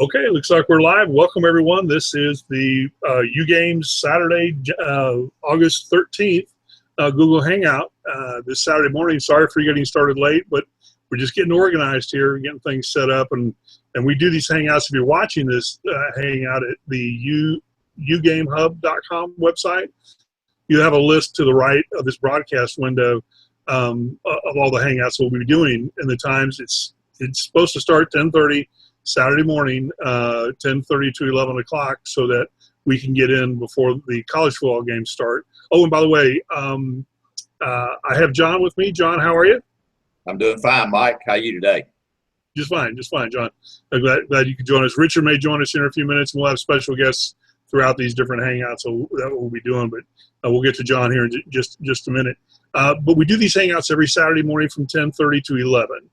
Okay, looks like we're live. Welcome, everyone. This is the U Games Saturday, August 13th, Google Hangout this Saturday morning. Sorry for getting started late, but we're just getting organized here, getting things set up. And we do these Hangouts. If you're watching this Hangout at the ugamehub.com website, you have a list to the right of this broadcast window of all the Hangouts we'll be doing. And the times, it's supposed to start 10:30 Saturday morning, 10:30 to 11 o'clock, so that we can get in before the college football games start. Oh, and by the way, I have John with me. John, how are you? I'm doing fine, Mike. How are you today? Just fine, John. I'm glad you could join us. Richard may join us in a few minutes, and we'll have special guests throughout these different Hangouts that we'll be doing, but we'll get to John here in just a minute. But we do these Hangouts every Saturday morning from 10:30 to 11.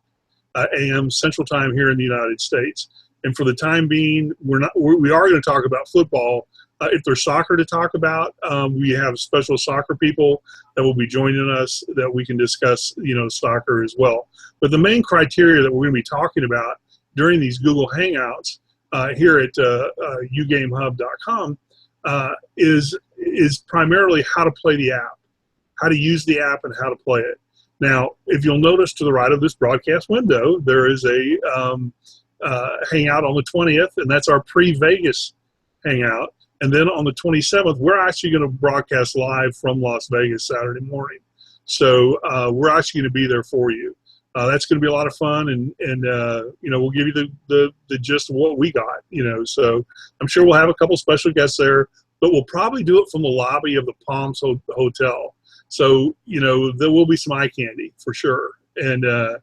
a.m. Central Time here in the United States. And for the time being, we are going to talk about football. If there's soccer to talk about, we have special soccer people that will be joining us that we can discuss, soccer as well. But the main criteria that we're going to be talking about during these Google Hangouts here at ugamehub.com is primarily how to play the app, how to use the app, and how to play it. Now, if you'll notice to the right of this broadcast window, there is a hangout on the 20th, and that's our pre-Vegas hangout. And then on the 27th, we're actually going to broadcast live from Las Vegas Saturday morning. So we're actually going to be there for you. That's going to be a lot of fun, and we'll give you the gist of what we got. So I'm sure we'll have a couple special guests there, but we'll probably do it from the lobby of the Palms Hotel. So, there will be some eye candy for sure. And I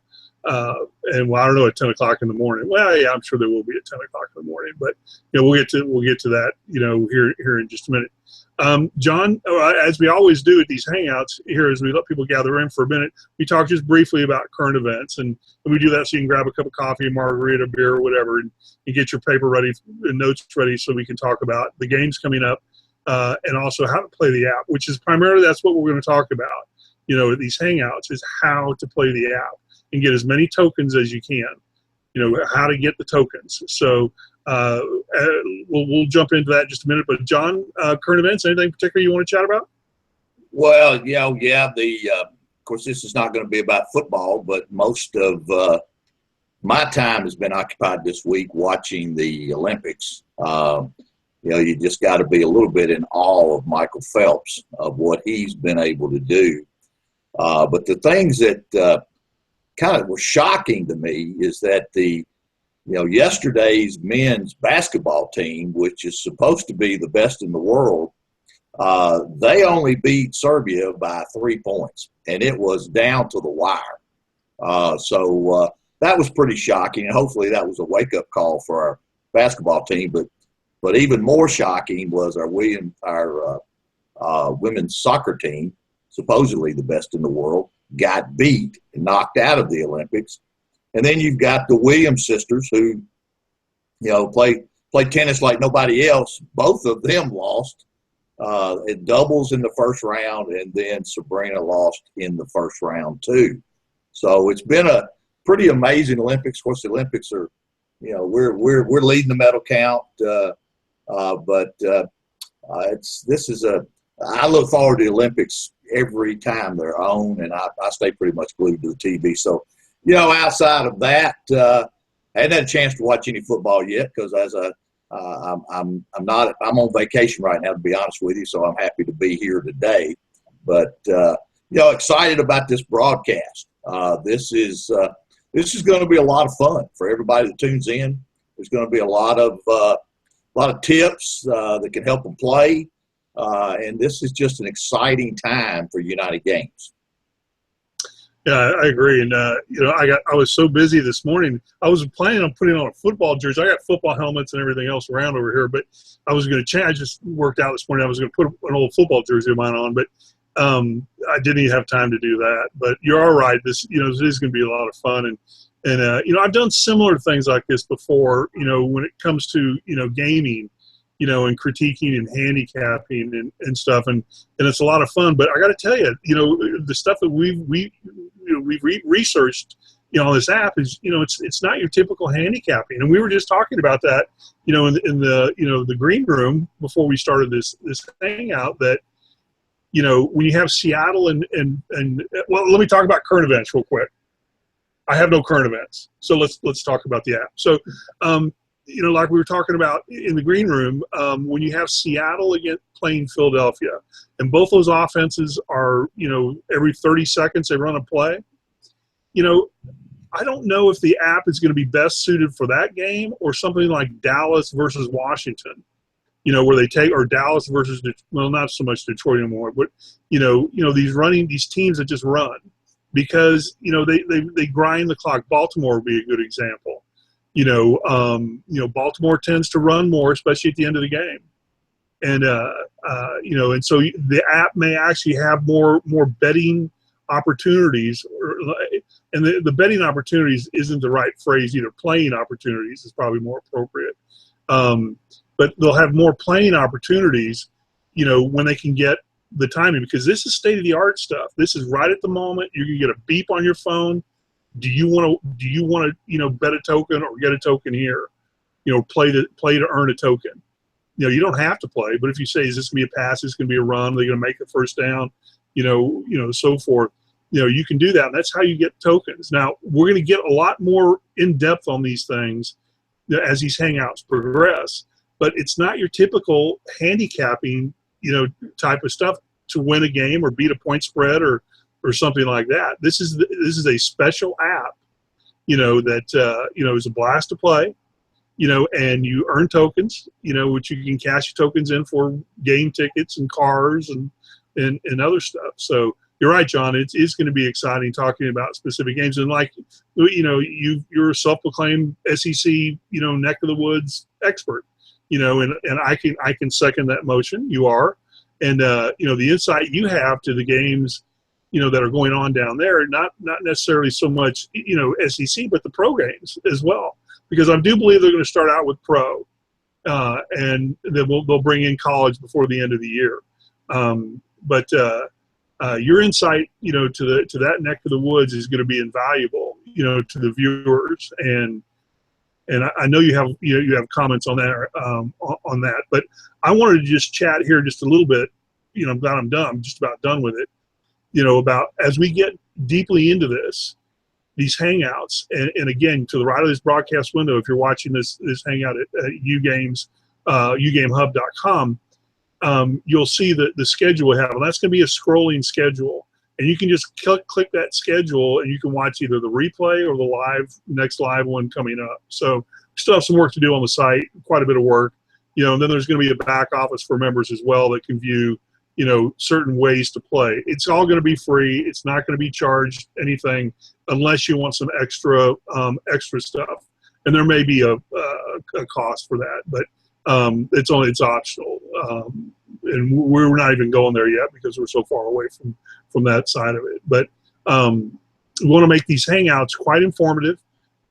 don't know, at 10 o'clock in the morning. Well, yeah, I'm sure there will be at 10 o'clock in the morning, but we'll get to that, here in just a minute. John, as we always do at these Hangouts here, as we let people gather in for a minute, we talk just briefly about current events, and we do that so you can grab a cup of coffee, a margarita, beer, or whatever, and get your paper ready and notes ready so we can talk about the games coming up. And also how to play the app, which is primarily that's what we're going to talk about, at these Hangouts, is how to play the app and get as many tokens as you can, how to get the tokens. So we'll jump into that in just a minute. But John, current events, anything particular you want to chat about? Well, of course, this is not going to be about football, but most of my time has been occupied this week watching the Olympics. You just got to be a little bit in awe of Michael Phelps, of what he's been able to do. But the things that kind of were shocking to me is that yesterday's men's basketball team, which is supposed to be the best in the world, they only beat Serbia by 3 points, and it was down to the wire. So that was pretty shocking, and hopefully that was a wake-up call for our basketball team. But even more shocking was our women's soccer team, supposedly the best in the world, got beat and knocked out of the Olympics. And then you've got the Williams sisters who, play tennis like nobody else. Both of them lost. It doubles in the first round, and then Sabrina lost in the first round too. So it's been a pretty amazing Olympics. Of course, the Olympics are, we're leading the medal count. I look forward to the Olympics every time they're on, and I stay pretty much glued to the TV. So, outside of that, I hadn't had a chance to watch any football yet because I'm on vacation right now, to be honest with you. So I'm happy to be here today, but excited about this broadcast. This is going to be a lot of fun for everybody that tunes in. There's going to be a lot of tips that can help them play. And this is just an exciting time for United Games. Yeah, I agree. And, I was so busy this morning. I was planning on putting on a football jersey. I got football helmets and everything else around over here, but I was going to change. I just worked out this morning. I was going to put an old football jersey of mine on, but I didn't even have time to do that. But you're all right. This is going to be a lot of fun. And I've done similar things like this before, when it comes to, gaming, and critiquing and handicapping and stuff. And it's a lot of fun. But I got to tell you, the stuff that we've researched on this app is, it's not your typical handicapping. And we were just talking about that, in the, the green room before we started this hangout, that, when you have Seattle and well, let me talk about current events real quick. I have no current events. So let's talk about the app. So, like we were talking about in the green room, when you have Seattle again playing Philadelphia, and both those offenses are, every 30 seconds they run a play, I don't know if the app is going to be best suited for that game or something like Dallas versus Washington, where they take, or Dallas versus, well, not so much Detroit anymore, but, these teams that just run because, they grind the clock. Baltimore would be a good example. Baltimore tends to run more, especially at the end of the game. And, and so the app may actually have more betting opportunities, and the betting opportunities isn't the right phrase either. Playing opportunities is probably more appropriate. But they'll have more playing opportunities, when they can get the timing, because this is state-of-the-art stuff. This is right at the moment. You can get a beep on your phone. Do you want to, bet a token or get a token here? Play to earn a token. You don't have to play, but if you say, is this going to be a pass? Is this going to be a run? Are they going to make the first down? So forth. You can do that. And that's how you get tokens. Now, we're going to get a lot more in depth on these things as these hangouts progress, but it's not your typical handicapping, type of stuff to win a game or beat a point spread or something like that. This is a special app, that, is a blast to play, and you earn tokens, which you can cash your tokens in for game tickets and cars and other stuff. So you're right, John. It is going to be exciting talking about specific games. And like, you're a self-proclaimed SEC, neck of the woods expert, and I can second that motion. You are. And, the insight you have to the games, that are going on down there, not necessarily so much, SEC, but the pro games as well. Because I do believe they're going to start out with pro, and then they'll bring in college before the end of the year. But your insight, to that neck of the woods is going to be invaluable, to the viewers. And I know you have comments on that, but I wanted to just chat here just a little bit. I'm done. I'm just about done with it. About as we get deeply into these hangouts, and again, to the right of this broadcast window, if you're watching this hangout at ugamehub.com, you'll see the schedule we have, and that's going to be a scrolling schedule, and you can just click that schedule, and you can watch either the replay or the next live one coming up. So we still have some work to do on the site, quite a bit of work, and then there's going to be a back office for members as well that can view certain ways to play. It's all going to be free. It's not going to be charged anything unless you want some extra stuff. And there may be a cost for that, but it's optional. And we're not even going there yet because we're so far away from that side of it. But we want to make these hangouts quite informative.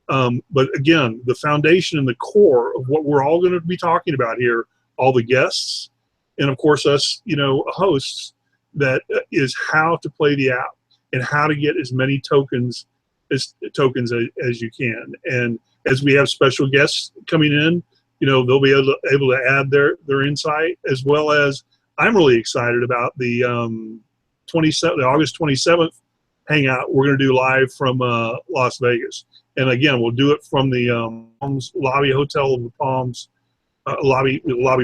But again, the foundation and the core of what we're all going to be talking about here, all the guests, and of course us, hosts, that is how to play the app and how to get as many tokens as you can. And as we have special guests coming in, they'll be able to add their insight, as well as I'm really excited about the August 27th hangout we're going to do live from Las Vegas. And again, we'll do it from the Palms Lobby Hotel of the Palms lobby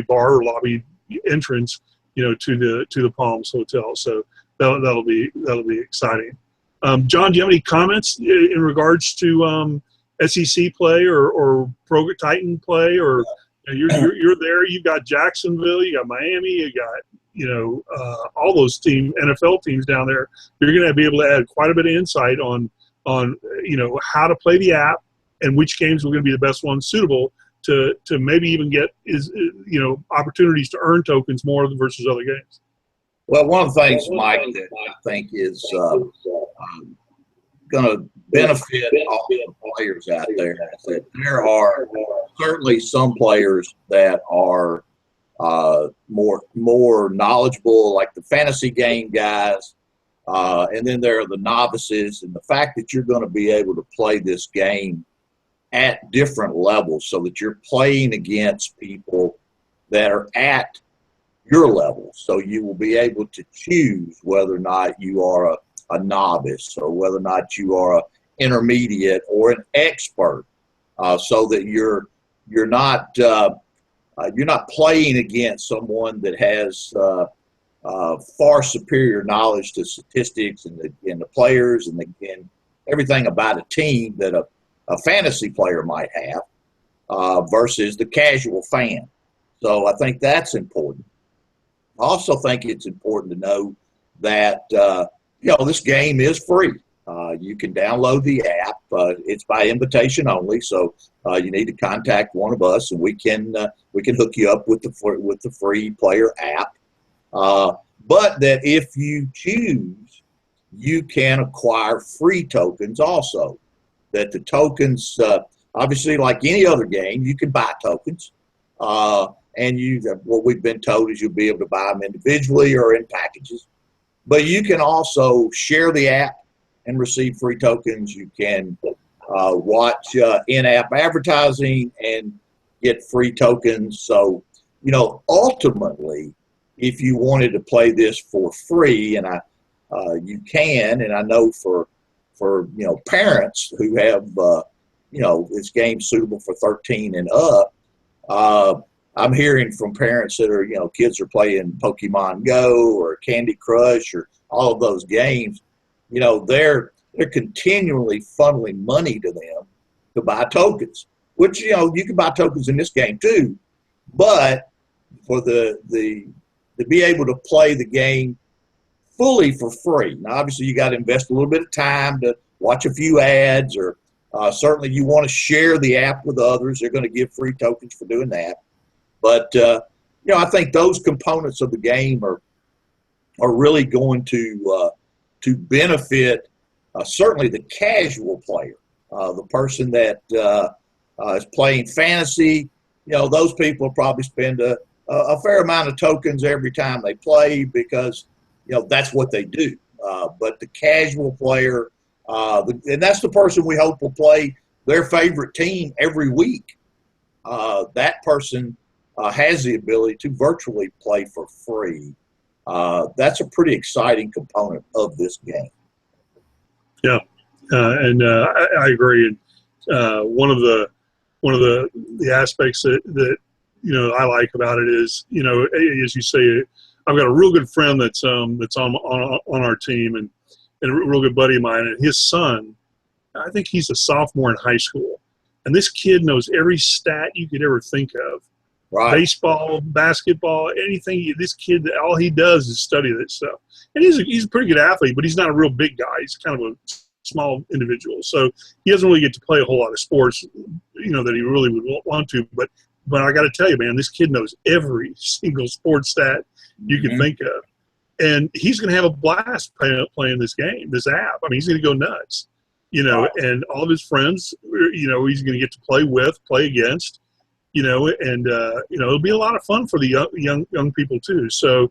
bar or lobby entrance, to the Palms Hotel. So that'll be exciting. John, do you have any comments in regards to SEC play or Pro Titan play? Or you're there. You've got Jacksonville, you got Miami, you got all those NFL teams down there. You're going to be able to add quite a bit of insight on how to play the app and which games are going to be the best ones suitable to maybe even get opportunities to earn tokens more versus other games. Well, one of the things, Mike, that I think is going to benefit all the players out there is that there are certainly some players that are more knowledgeable, like the fantasy game guys. And then there are the novices, and the fact that you're going to be able to play this game at different levels so that you're playing against people that are at your level. So you will be able to choose whether or not you are a novice or whether or not you are an intermediate or an expert, so that you're not playing against someone that has far superior knowledge to statistics and the players and everything about a team that a fantasy player might have, versus the casual fan. So I think that's important. I also think it's important to know that this game is free. You can download the app. It's by invitation only, so you need to contact one of us, and we can hook you up with the free player app. But that if you choose, you can acquire free tokens also. That the tokens, obviously, like any other game, you can buy tokens. And what we've been told is you'll be able to buy them individually or in packages. But you can also share the app and receive free tokens. You can watch in-app advertising and get free tokens. So, ultimately, if you wanted to play this for free, and you can, and I know for parents who have this game suitable for 13 and up. I'm hearing from parents that are kids are playing Pokemon Go or Candy Crush or all of those games. They're continually funneling money to them to buy tokens, which you can buy tokens in this game too, but for the to be able to play the game fully for free. Now, obviously, you got to invest a little bit of time to watch a few ads, or certainly you want to share the app with others. They're going to give free tokens for doing that. But I think those components of the game are really going to benefit certainly the casual player, the person that is playing fantasy. Those people probably spend a fair amount of tokens every time they play because that's what they do. But the casual player, and that's the person we hope will play their favorite team every week. That person has the ability to virtually play for free. That's a pretty exciting component of this game. Yeah, and I agree. And one of the aspects that I like about it is as you say, I've got a real good friend that's on our team and a real good buddy of mine, and his son, I think he's a sophomore in high school, and this kid knows every stat you could ever think of. Right. Baseball, basketball, anything. This kid, all he does is study that stuff. And he's a pretty good athlete, but he's not a real big guy. He's kind of a small individual. So he doesn't really get to play a whole lot of sports, that he really would want to. But I got to tell you, man, this kid knows every single sports stat you can think of. And he's going to have a blast playing this game, this app. I mean, he's going to go nuts, and all of his friends, he's going to get to play against. And it'll be a lot of fun for the young people too. So,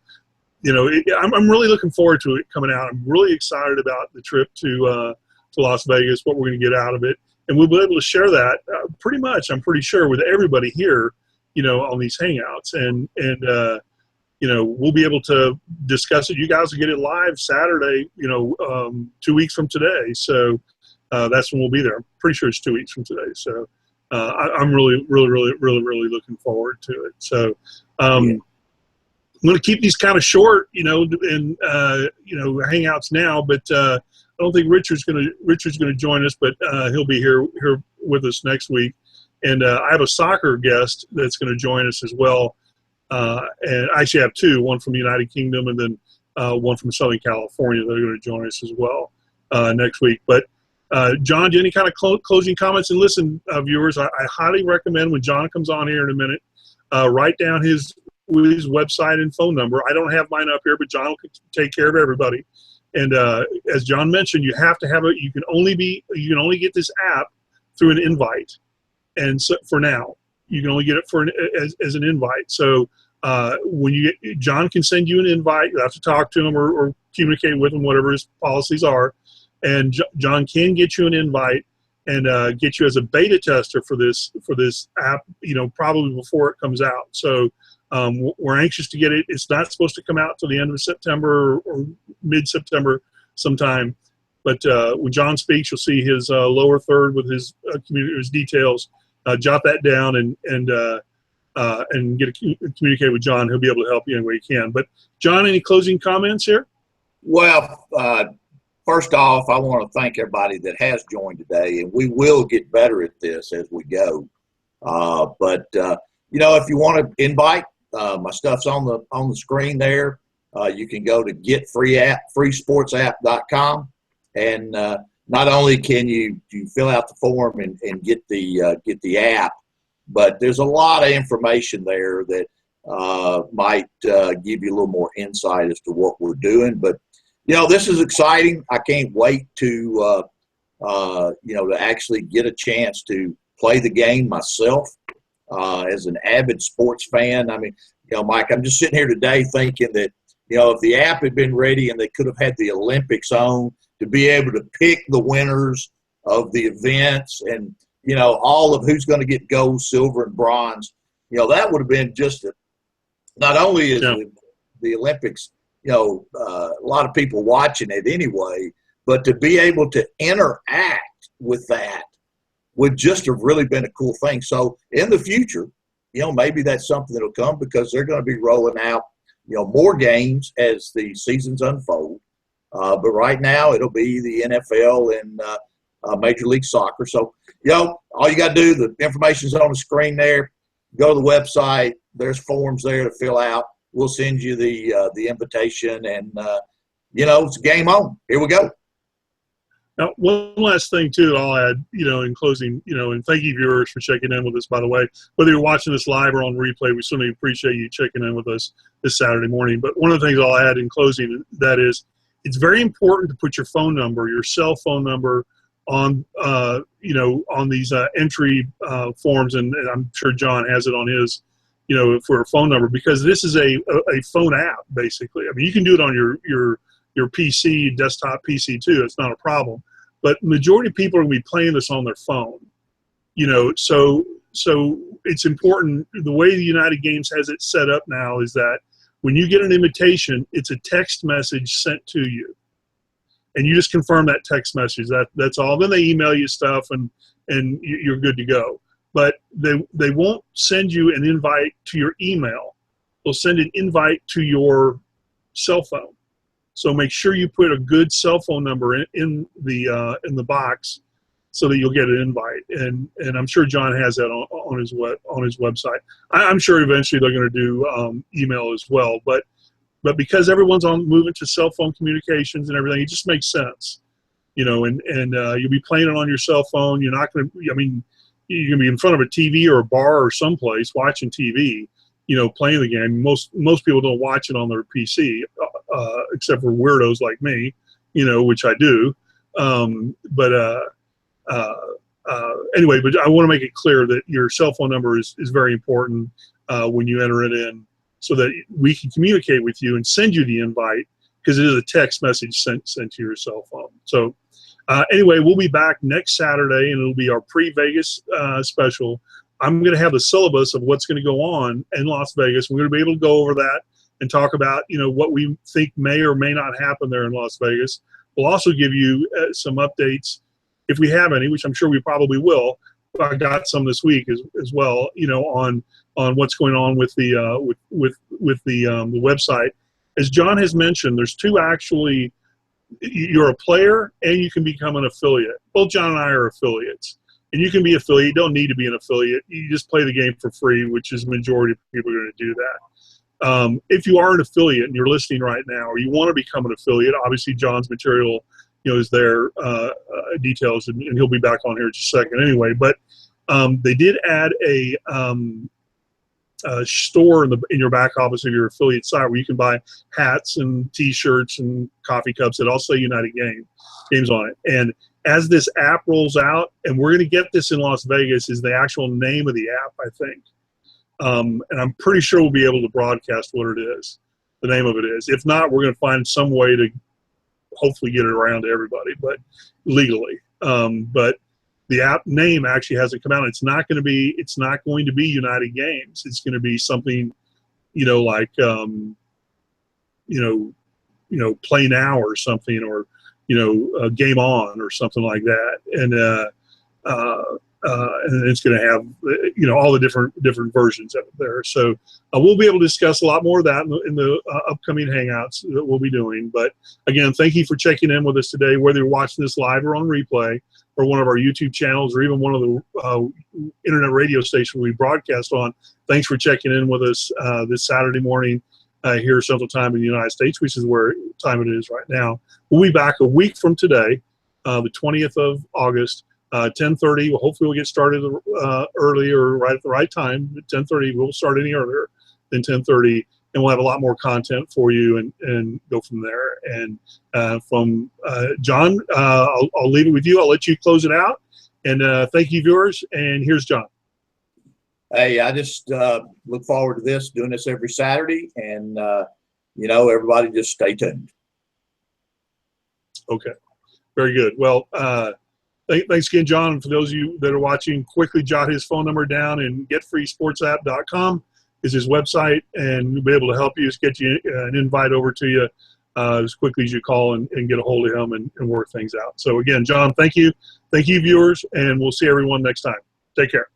I'm really looking forward to it coming out. I'm really excited about the trip to Las Vegas, what we're going to get out of it, and we'll be able to share that pretty much, I'm pretty sure, with everybody here, on these hangouts, and we'll be able to discuss it. You guys will get it live Saturday, 2 weeks from today. So that's when we'll be there. I'm pretty sure it's 2 weeks from today. So. I'm really, really, really, really, really looking forward to it. So I'm going to keep these kind of short, and hangouts now. But I don't think Richard's going to join us, but he'll be here with us next week. And I have a soccer guest that's going to join us as well. And I actually have two, one from the United Kingdom and then one from Southern California that are going to join us as well next week. But John, do you have any kind of closing comments? And listen, viewers, I highly recommend when John comes on here in a minute, write down his website and phone number. I don't have mine up here, but John will take care of everybody. And as John mentioned, you have to have it. You can only get this app through an invite. And so for now, you can only get it as an invite. So John can send you an invite. You have to talk to him or communicate with him, whatever his policies are. And John can get you an invite and get you as a beta tester for this app, probably before it comes out. So we're anxious to get it. It's not supposed to come out till the end of September or mid-September sometime. But when John speaks, you'll see his lower third with his details. Jot that down and communicate with John. He'll be able to help you any way he can. But John, any closing comments here? Well, first off, I want to thank everybody that has joined today, and we will get better at this as we go. But if you want to invite, my stuff's on the screen there. You can go to freesportsapp.com, and not only can you fill out the form and get the app, but there's a lot of information there that might give you a little more insight as to what we're doing. But this is exciting. I can't wait to to actually get a chance to play the game myself as an avid sports fan. I mean, Mike, I'm just sitting here today thinking that if the app had been ready and they could have had the Olympics on, to be able to pick the winners of the events and all of who's going to get gold, silver, and bronze, that would have been just not only is the Olympics, a lot of people watching it anyway, but to be able to interact with that would just have really been a cool thing. So in the future, maybe that's something that'll come, because they're going to be rolling out, more games as the seasons unfold. But right now it'll be the NFL and Major League Soccer. So, all you got to do, the information's on the screen there. Go to the website. There's forms there to fill out. We'll send you the invitation, and it's game on. Here we go. Now, one last thing too, I'll add, in closing, and thank you viewers for checking in with us. By the way, whether you're watching this live or on replay, we certainly appreciate you checking in with us this Saturday morning. But one of the things I'll add in closing, that is, it's very important to put your phone number, your cell phone number, on on these entry forms, and I'm sure John has it on his, for a phone number, because this is a phone app basically. I mean, you can do it on your PC, desktop PC too. It's not a problem, but majority of people are going to be playing this on their phone. So it's important. The way the United Games has it set up now is that when you get an invitation, it's a text message sent to you, and you just confirm that text message. That's all. Then they email you stuff, and you're good to go. But they won't send you an invite to your email. They'll send an invite to your cell phone. So make sure you put a good cell phone number in the box, so that you'll get an invite. And I'm sure John has that on his website. I'm sure eventually they're going to do email as well. But because everyone's moving to cell phone communications and everything, it just makes sense. And you'll be playing it on your cell phone. You're not going to. I mean, you're going to be in front of a TV or a bar or someplace watching TV. Playing the game. Most people don't watch it on their PC, except for weirdos like me. Which I do. Anyway, but I want to make it clear that your cell phone number is very important when you enter it in, so that we can communicate with you and send you the invite, because it is a text message sent to your cell phone. So anyway, we'll be back next Saturday, and it'll be our pre-Vegas special. I'm going to have the syllabus of what's going to go on in Las Vegas. We're going to be able to go over that and talk about what we think may or may not happen there in Las Vegas. We'll also give you some updates, if we have any, which I'm sure we probably will. I got some this week as well, on what's going on with the with the website. As John has mentioned, there's two actually. You're a player and you can become an affiliate. Both John and I are affiliates, and you can be affiliate. You don't need to be an affiliate. You just play the game for free, which is the majority of people are going to do that. If you are an affiliate and you're listening right now, or you want to become an affiliate, obviously John's material is there, details, and he'll be back on here in just a second anyway. But they did add a store in your back office of your affiliate site where you can buy hats and T-shirts and coffee cups that all say United Games on it. And as this app rolls out, and we're going to get this in Las Vegas, is the actual name of the app, I think. And I'm pretty sure we'll be able to broadcast what it is, the name of it is. If not, we're going to find some way to hopefully get it around to everybody, but legally. But the app name actually hasn't come out. It's not going to be United Games. It's going to be something, like Play Now or something, or Game On or something like that. And it's going to have all the different versions of it there. So we'll be able to discuss a lot more of that in the upcoming Hangouts that we'll be doing. But again, thank you for checking in with us today, whether you're watching this live or on replay, or one of our YouTube channels, or even one of the internet radio stations we broadcast on. Thanks for checking in with us this Saturday morning here Central Time in the United States, which is where time it is right now. We'll be back a week from today, the 20th of August. 10:30. Well, hopefully we'll get started early or right at the right time. At 10:30, we'll start any earlier than 10:30, and we'll have a lot more content for you and go from there. And from John, I'll leave it with you. I'll let you close it out. And thank you, viewers. And here's John. Hey, I just look forward to doing this every Saturday, and everybody just stay tuned. Okay, very good. Well. Thanks again, John. And for those of you that are watching, quickly jot his phone number down, and getfreesportsapp.com is his website, and we'll be able to help you, get you an invite over to you as quickly as you call and get a hold of him and work things out. So again, John, thank you. Thank you, viewers, and we'll see everyone next time. Take care.